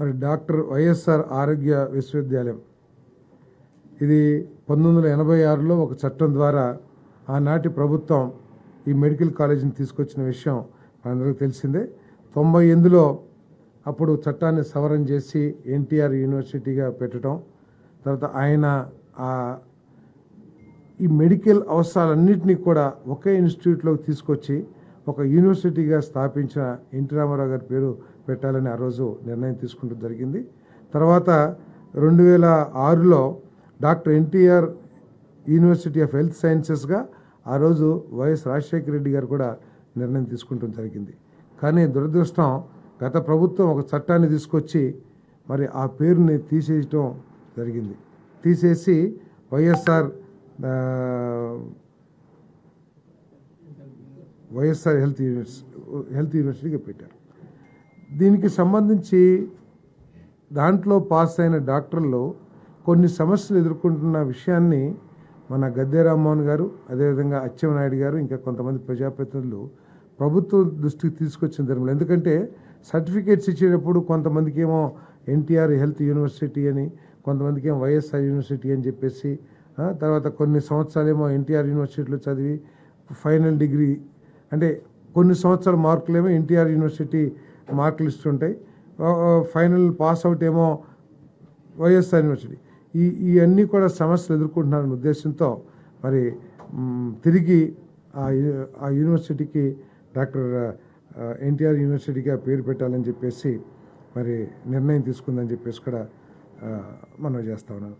మరి doctor YSR ఆరోగ్య విశ్వవిద్యాలయం ఇది 1986లో ఒక చట్టం ద్వారా ఆనాటి ప్రభుత్వం ఈ మెడికల్ కాలేజీని తీసుకొచ్చిన విషయం మనందరికీ తెలిసిందే. 98లో అప్పుడు చట్టాన్ని సవరణ చేసి ఎన్టీఆర్ యూనివర్సిటీగా పెట్టడం, తర్వాత ఆయన ఈ మెడికల్ అవసరాలన్నింటినీ కూడా ఒకే ఇన్స్టిట్యూట్లోకి తీసుకొచ్చి ఒక యూనివర్సిటీగా స్థాపించిన ఎన్టీ రామారావు గారి పేరు పెట్టాలని ఆ రోజు నిర్ణయం తీసుకుంటూ జరిగింది. తర్వాత 2006లో doctor NTR university of health సైన్సెస్గా ఆ రోజు వైఎస్ రాజశేఖర రెడ్డి గారు కూడా నిర్ణయం తీసుకుంటూ జరిగింది. కానీ దురదృష్టం, గత ప్రభుత్వం ఒక చట్టాన్ని తీసుకొచ్చి మరి ఆ పేరుని తీసేయటం జరిగింది. తీసేసి వైఎస్ఆర్ హెల్త్ యూనివర్సిటీగా పెట్టారు. దీనికి సంబంధించి దాంట్లో పాస్ అయిన డాక్టర్లు కొన్ని సమస్యలు ఎదుర్కొంటున్న విషయాన్ని మన గద్దె రామ్మోహన్ గారు, అదేవిధంగా అచ్చెన్నాయుడు గారు, ఇంకా కొంతమంది ప్రజాప్రతినిధులు ప్రభుత్వం దృష్టికి తీసుకొచ్చిన ధర్మంలో. ఎందుకంటే సర్టిఫికేట్స్ ఇచ్చేటప్పుడు కొంతమందికి ఏమో ఎన్టీఆర్ హెల్త్ యూనివర్సిటీ అని, కొంతమందికి ఏమో వైఎస్ఆర్ యూనివర్సిటీ అని చెప్పేసి, తర్వాత కొన్ని సంవత్సరాలేమో ఎన్టీఆర్ యూనివర్సిటీలో చదివి ఫైనల్ డిగ్రీ అంటే కొన్ని సంవత్సరాల మార్కులేమో ఎన్టీఆర్ యూనివర్సిటీ మార్కులు ఇస్తుంటాయి, ఫైనల్ పాస్ అవుట్ ఏమో వైఎస్ఆర్ యూనివర్సిటీ. ఇవన్నీ కూడా సమస్యలు ఎదుర్కొంటున్నారనే ఉద్దేశంతో మరి తిరిగి ఆ యూనివర్సిటీకి డాక్టర్ ఎన్టీఆర్ యూనివర్సిటీగా పేరు పెట్టాలని చెప్పేసి మరి నిర్ణయం తీసుకుందని చెప్పేసి కూడా మనం చేస్తా ఉన్నాం.